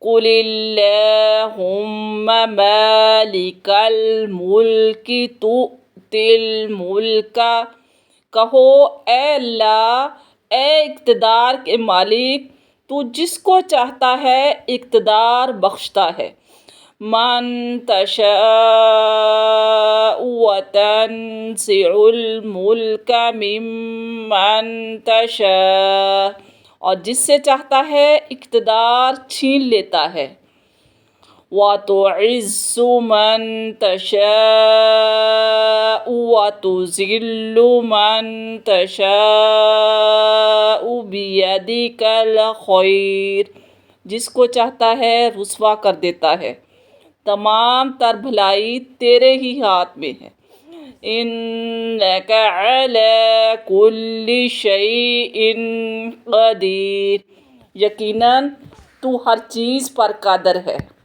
قُلِ اللّٰهُمَّ مَالِكَ الْمُلْكِ تُؤْتِي الْمُلْكَ، کہو اے اللہ، اے اقتدار کے مالک، تو جس کو چاہتا ہے اقتدار بخشتا ہے۔ مَن تَشَاءُ وَتَنزِعُ الْمُلْكَ مِمَّن تَشَاءُ، اور جس سے چاہتا ہے اقتدار چھین لیتا ہے۔ وَتُعِزُّ مَن تَشَاءُ وَتُذِلُّ مَن تَشَاءُ بِيَدِكَ الْخَيْرُ، جس کو چاہتا ہے رسوا کر دیتا ہے۔ تمام تر بھلائی تیرے ہی ہاتھ میں ہے۔ إِنَّكَ عَلَىٰ كُلِّ شَيْءٍ قَدِيرٌ، یقیناً تو ہر چیز پر قادر ہے۔